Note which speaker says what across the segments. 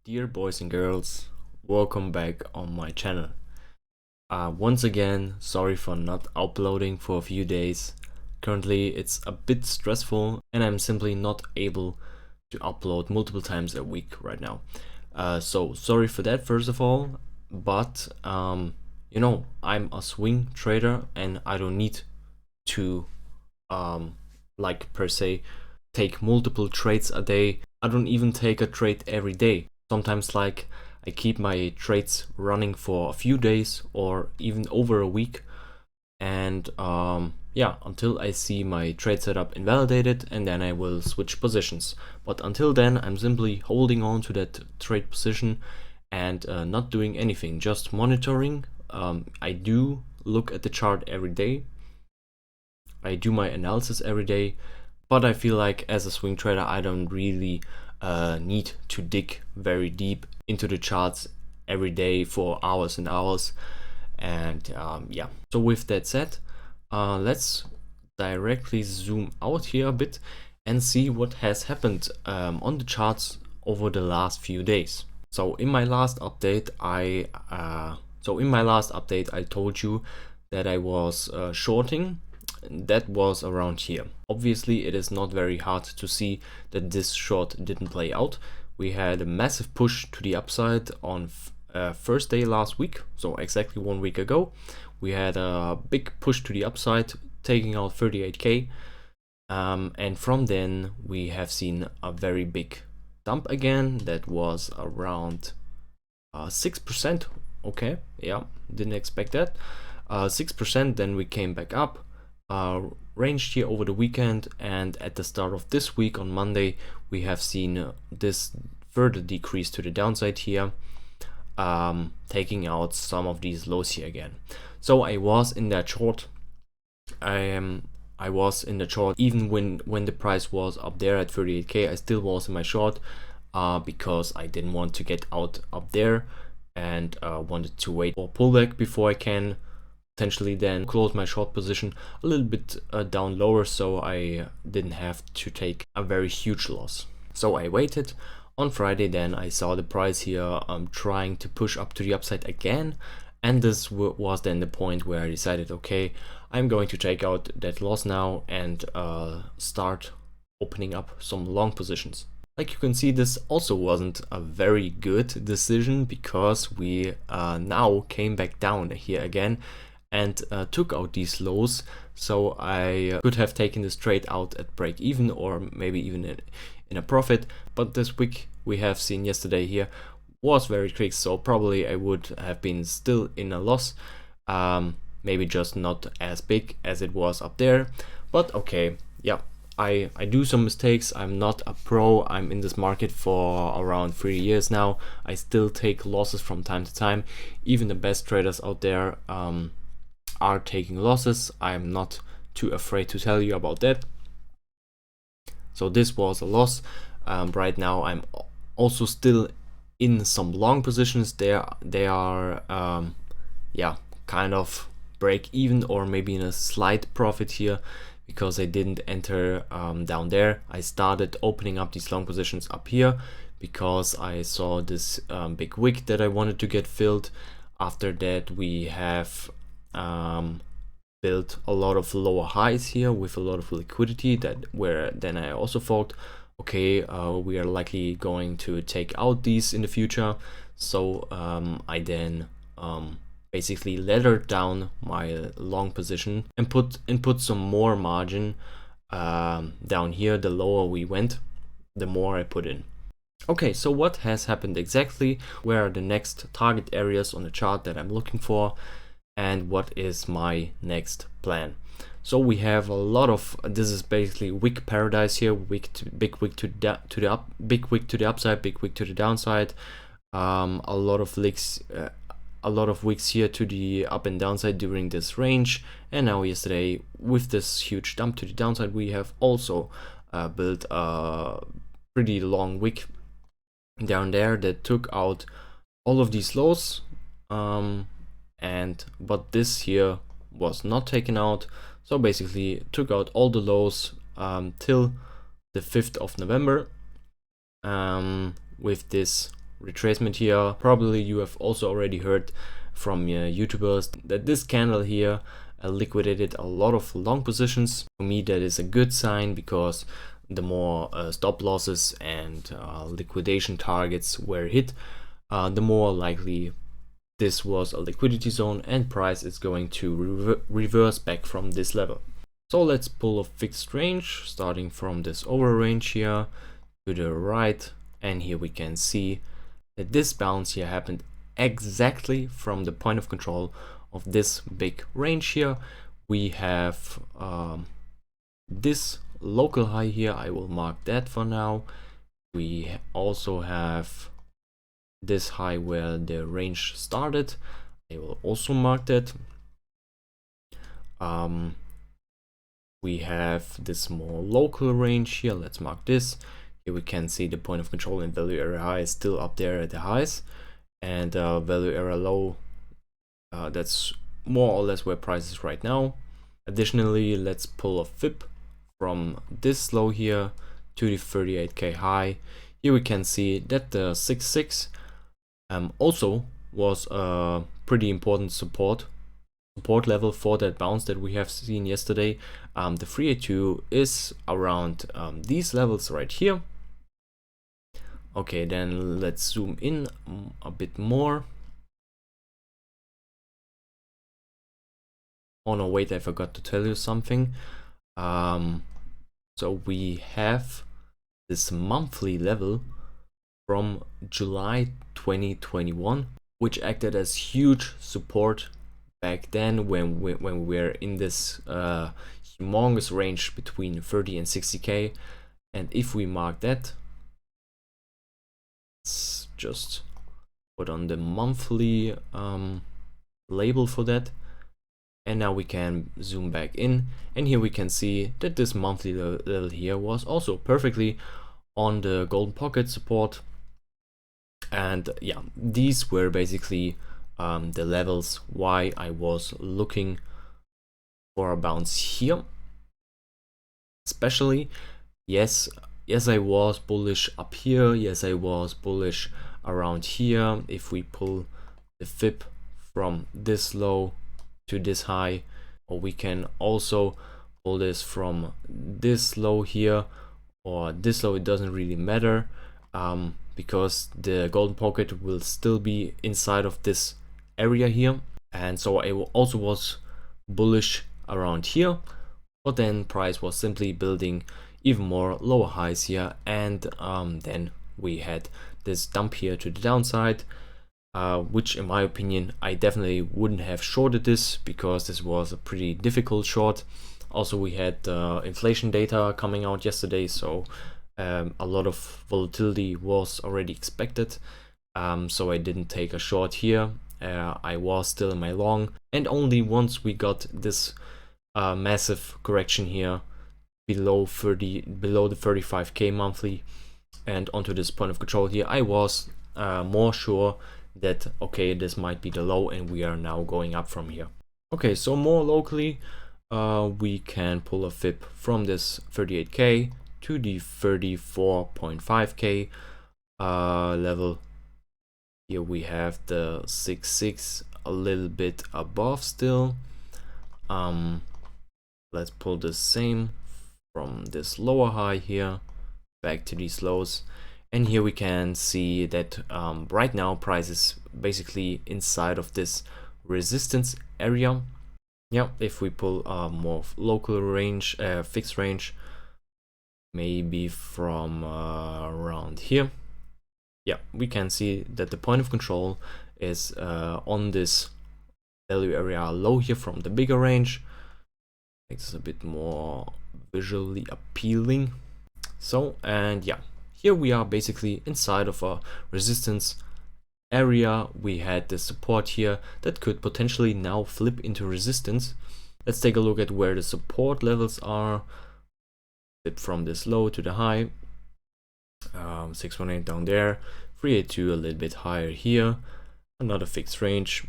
Speaker 1: Dear boys and girls, welcome back on my channel. Once again, sorry for not uploading for a few days. Currently it's a bit stressful and I'm simply not able to upload multiple times a week right now. So sorry for that first of all, but you know, I'm a swing trader and I don't need to like per se take multiple trades a day. I don't even take a trade every day. Sometimes like I keep my trades running for a few days or even over a week, and yeah, until I see my trade setup invalidated, and then I will switch positions. But until then I'm simply holding on to that trade position and not doing anything, just monitoring. I do look at the chart every day, I do my analysis every day, but I feel like as a swing trader I don't really need to dig very deep into the charts every day for hours and hours. And yeah, so with that said, let's directly zoom out here a bit and see what has happened on the charts over the last few days. So in my last update I told you that I was shorting. That was around here. Obviously it is not very hard to see that this short didn't play out. We had a massive push to the upside on first day last week, so exactly 1 week ago. We had a big push to the upside, taking out 38k, and from then we have seen a very big dump again. That was around 6%. Okay, yeah, didn't expect that. 6%. Then we came back up, ranged here over the weekend, and at the start of this week on Monday we have seen this further decrease to the downside here, taking out some of these lows here again. So I was in that short. I was in the short even when the price was up there at 38k. I still was in my short because I didn't want to get out up there and wanted to wait for pullback before I can potentially then close my short position a little bit down lower, so I didn't have to take a very huge loss. So I waited. On Friday then I saw the price here trying to push up to the upside again, and this was then the point where I decided, okay, I'm going to take out that loss now and start opening up some long positions. Like you can see, this also wasn't a very good decision because we now came back down here again and took out these lows. So I could have taken this trade out at break even or maybe even in a profit, but this wick we have seen yesterday here was very quick, so probably I would have been still in a loss, maybe just not as big as it was up there. But okay, yeah, I do some mistakes. I'm not a pro. I'm in this market for around 3 years now. I still take losses from time to time. Even the best traders out there are taking losses. I'm not too afraid to tell you about that. So this was a loss. Right now I'm also still in some long positions. They are yeah, kind of break even or maybe in a slight profit here because I didn't enter down there. I started opening up these long positions up here because I saw this big wick that I wanted to get filled. After that we have built a lot of lower highs here with a lot of liquidity, that where then I also thought, okay, we are likely going to take out these in the future. So I then basically laddered down my long position and put some more margin down here. The lower we went, the more I put in. Okay, so what has happened exactly? Where are the next target areas on the chart that I'm looking for? And what is my next plan? So we have a lot of, this is basically wick paradise here. Big wick to the up, big wick to the upside, big wick to the downside. A lot of wicks here to the up and downside during this range. And now yesterday with this huge dump to the downside, we have also built a pretty long wick down there that took out all of these lows. But this here was not taken out, so basically took out all the lows till the 5th of November with this retracement here. Probably you have also already heard from YouTubers that this candle here liquidated a lot of long positions. For me, that is a good sign, because the more stop losses and liquidation targets were hit, the more likely this was a liquidity zone and price is going to reverse back from this level. So let's pull a fixed range starting from this over range here to the right, and here we can see that this bounce here happened exactly from the point of control of this big range here. We have this local high here. I will mark that for now. We also have this high where the range started. I will also mark that. We have this more local range here. Let's mark this. Here we can see the point of control and value area high is still up there at the highs, and value area low, that's more or less where price is right now. Additionally, let's pull a fib from this low here to the 38k high. Here we can see that the 6.6 also was a pretty important support level for that bounce that we have seen yesterday. The 382 is around these levels right here. Okay, then let's zoom in a bit more. Oh no, wait, I forgot to tell you something. So we have this monthly level from July 2021, which acted as huge support back then when we were in this humongous range between 30 and 60k. And if we mark that, let's just put on the monthly label for that, and now we can zoom back in, and here we can see that this monthly level here was also perfectly on the golden pocket support. And yeah, these were basically the levels why I was looking for a bounce here. Especially, yes, I was bullish up here, yes, I was bullish around here. If we pull the fib from this low to this high, or we can also pull this from this low here or this low, it doesn't really matter, because the golden pocket will still be inside of this area here. And so I also was bullish around here, but then price was simply building even more lower highs here, and then we had this dump here to the downside, which in my opinion I definitely wouldn't have shorted this, because this was a pretty difficult short. Also, we had inflation data coming out yesterday, so a lot of volatility was already expected, so I didn't take a short here. I was still in my long, and only once we got this massive correction here below the 35k monthly and onto this point of control here, I was more sure that okay, this might be the low and we are now going up from here. Okay, so more locally, we can pull a fib from this 38k to the 34.5k level. Here we have the 6.6 a little bit above still. Let's pull the same from this lower high here back to these lows, and here we can see that right now price is basically inside of this resistance area. Yeah, if we pull a more local range, fixed range, maybe from around here, yeah, we can see that the point of control is on this value area low here from the bigger range. Makes this a bit more visually appealing. So, and yeah, here we are basically inside of a resistance area. We had the support here that could potentially now flip into resistance. Let's take a look at where the support levels are. Flip from this low to the high. 618 down there, 382 a little bit higher here, another fixed range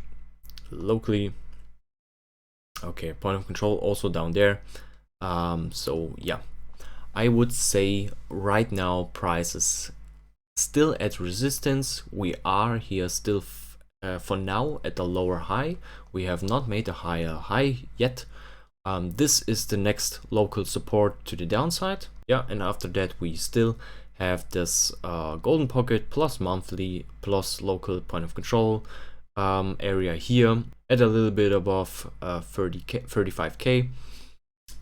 Speaker 1: locally. Okay, point of control also down there. So yeah, I would say right now price is still at resistance. We are here still for now at the lower high. We have not made a higher high yet. This is the next local support to the downside. Yeah, and after that we still have this golden pocket plus monthly plus local point of control area here at a little bit above 35k.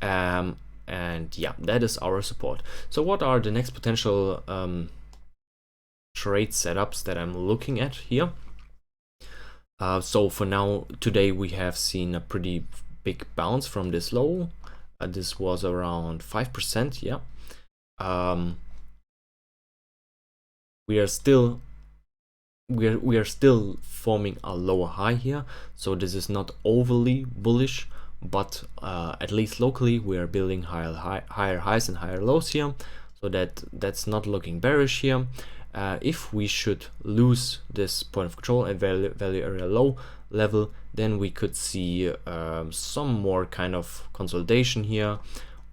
Speaker 1: And yeah, that is our support. So what are the next potential trade setups that I'm looking at here? So for now, today we have seen a pretty big bounce from this low. This was around 5%. Yeah. We are still forming a lower high here, so this is not overly bullish, but at least locally we are building higher highs and higher lows here, so that's not looking bearish here. If we should lose this point of control at value area low level, then we could see some more kind of consolidation here,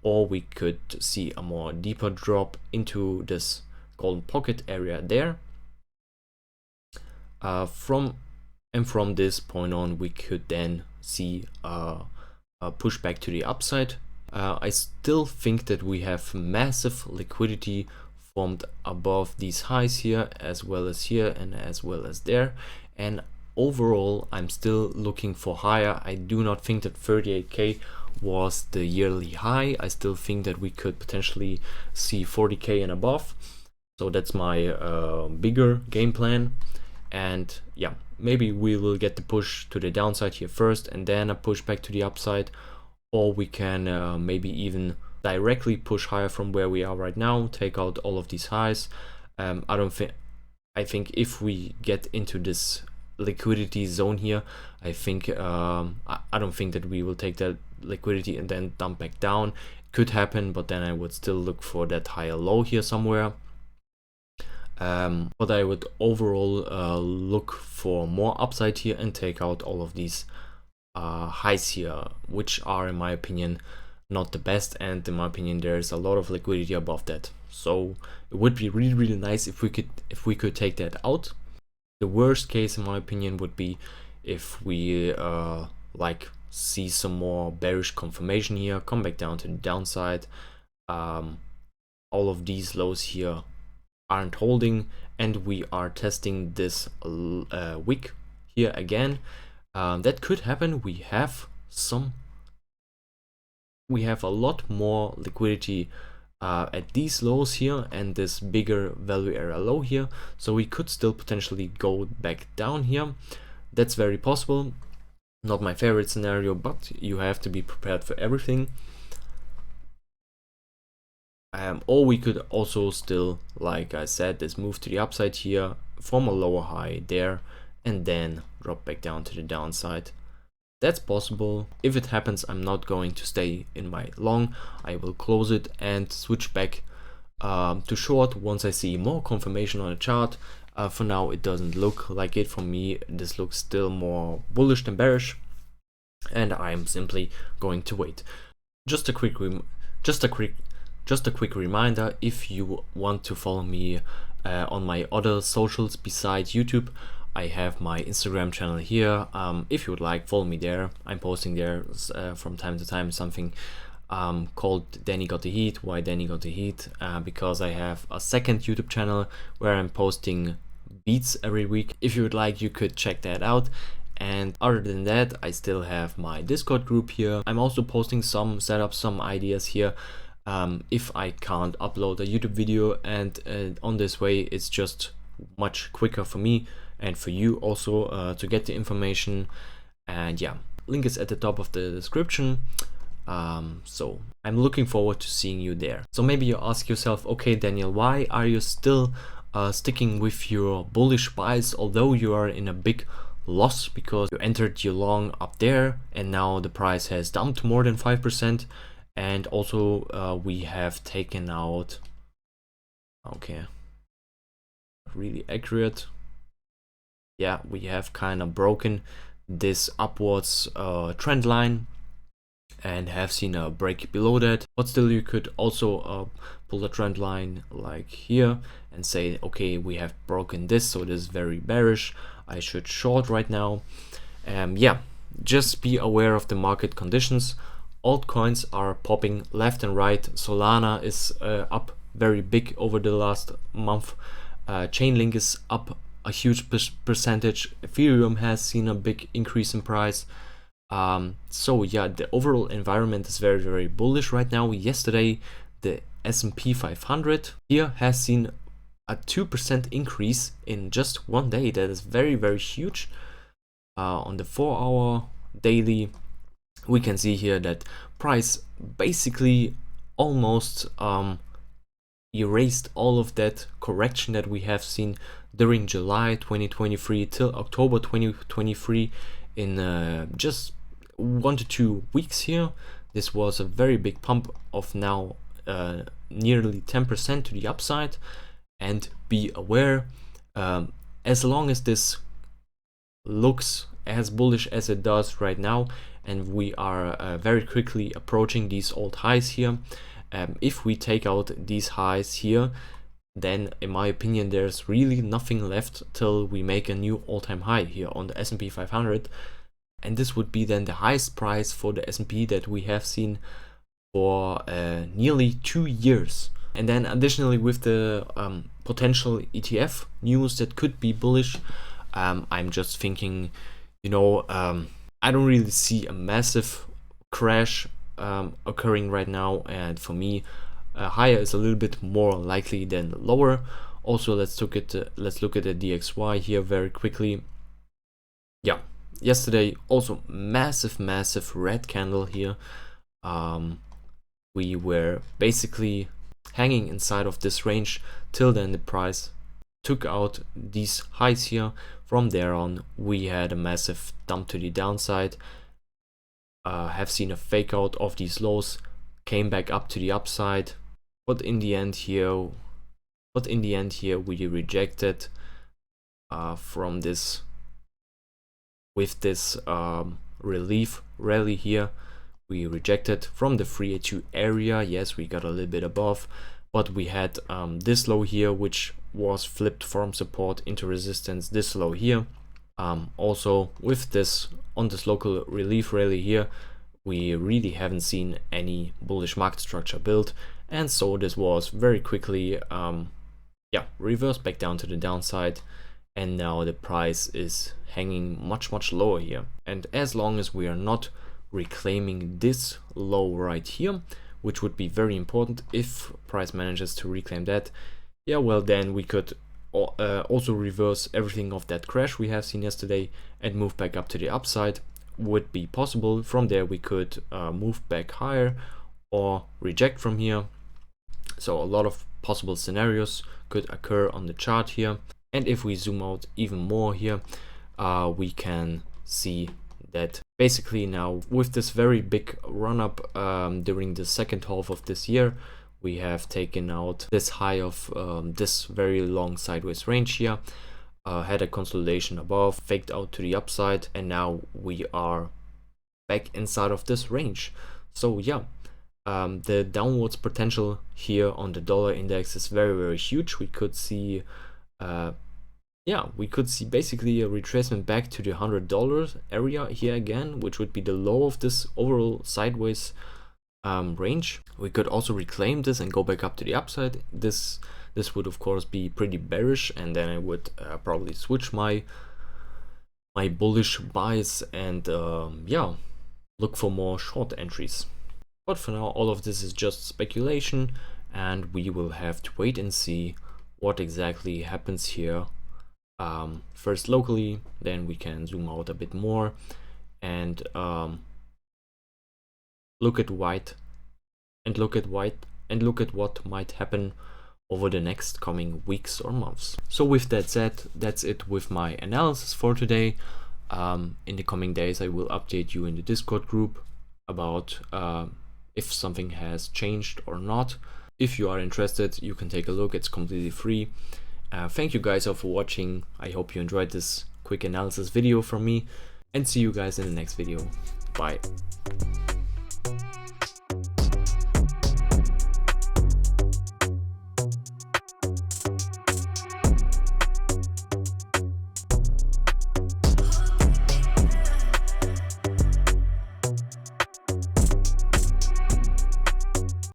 Speaker 1: or we could see a more deeper drop into this golden pocket area there. From this point on, we could then see a pushback to the upside. I still think that we have massive liquidity formed above these highs here, as well as here and as well as there, and overall I'm still looking for higher. I do not think that 38k was the yearly high. I still think that we could potentially see 40k and above, so that's my bigger game plan. And yeah, maybe we will get the push to the downside here first and then a push back to the upside, or we can maybe even directly push higher from where we are right now, take out all of these highs. I think if we get into this liquidity zone here, I think I don't think that we will take that liquidity and then dump back down. It could happen, but then I would still look for that higher low here somewhere. But I would overall look for more upside here and take out all of these highs here, which are in my opinion not the best, and in my opinion there's a lot of liquidity above that. So it would be really nice if we could take that out. The worst case in my opinion would be if we like see some more bearish confirmation here, come back down to the downside. All of these lows here aren't holding, and we are testing this wick here again. That could happen. We have a lot more liquidity at these lows here and this bigger value area low here, so we could still potentially go back down here. That's very possible. Not my favorite scenario, but you have to be prepared for everything. Or we could also still, like I said, this move to the upside here, form a lower high there, and then drop back down to the downside. That's possible. If it happens, I'm not going to stay in my long. I will close it and switch back to short once I see more confirmation on the chart. For now, it doesn't look like it for me. This looks still more bullish than bearish, and I'm simply going to wait. Just a quick reminder, if you want to follow me on my other socials besides YouTube, I have my Instagram channel here. If you would like, follow me there. I'm posting there from time to time something called Danny Got the Heat. Why Danny Got the Heat? Because I have a second YouTube channel where I'm posting beats every week. If you would like, you could check that out. And other than that, I still have my Discord group here. I'm also posting some setups, some ideas here. If I can't upload a YouTube video, and on this way it's just much quicker for me and for you also to get the information. And yeah, link is at the top of the description. So I'm looking forward to seeing you there. So maybe you ask yourself, okay Daniel, why are you still sticking with your bullish buys although you are in a big loss, because you entered your long up there and now the price has dumped more than 5%. And also we have taken out, okay, really accurate. Yeah, we have kind of broken this upwards trend line. and have seen a break below that, but still you could also pull a trend line like here and say, okay, we have broken this, so this is very bearish, I should short right now. Yeah, just be aware of the market conditions. Altcoins are popping left and right. Solana is up very big over the last month. Chainlink is up a huge percentage. Ethereum has seen a big increase in price. So yeah, the overall environment is very, very bullish right now. Yesterday, the S&P 500 here has seen a 2% increase in just one day. That is very, very huge. On the 4-hour daily, we can see here that price basically almost erased all of that correction that we have seen during July 2023 till October 2023 in just 1 to 2 weeks here. This was a very big pump of now nearly 10% to the upside. And be aware, as long as this looks as bullish as it does right now, and we are very quickly approaching these old highs here, if we take out these highs here, then in my opinion there's really nothing left till we make a new all-time high here on the S&P 500, and this would be then the highest price for the S&P that we have seen for nearly 2 years. And then additionally, with the potential ETF news that could be bullish, I'm just thinking, you know, I don't really see a massive crash occurring right now, and for me, higher is a little bit more likely than lower. Also, let's look at the DXY here very quickly. Yeah, yesterday also massive red candle here. We were basically hanging inside of this range till then the price took out these highs here. From there on, we had a massive dump to the downside, have seen a fake out of these lows, came back up to the upside, but in the end here we rejected from this, with this relief rally here. We rejected from the 382 area. Yes, we got a little bit above, but we had this low here, which was flipped from support into resistance, this low here. Also with this, on this local relief rally here, we really haven't seen any bullish market structure built, and so this was very quickly reversed back down to the downside, and now the price is hanging much lower here. And as long as we are not reclaiming this low right here, which would be very important if price manages to reclaim that, yeah, well, then we could also reverse everything of that crash we have seen yesterday and move back up to the upside. Would be possible. From there we could move back higher or reject from here. So a lot of possible scenarios could occur on the chart here. And if we zoom out even more here, we can see that basically now with this very big run up during the second half of this year, we have taken out this high of this very long sideways range here, had a consolidation above, faked out to the upside, and now we are back inside of this range. So yeah, the downwards potential here on the dollar index is very huge. We could see basically a retracement back to the $100 area here again, which would be the low of this overall sideways range. We could also reclaim this and go back up to the upside. This would of course be pretty bearish, and then I would probably switch my bullish buys and look for more short entries. But for now, all of this is just speculation, and we will have to wait and see what exactly happens here. First locally, then we can zoom out a bit more and look at what might happen over the next coming weeks or months. So with that said, that's it with my analysis for today. In the coming days, I will update you in the Discord group about if something has changed or not. If you are interested, you can take a look. It's completely free. Thank you guys all for watching. I hope you enjoyed this quick analysis video from me, and see you guys in the next video. Bye.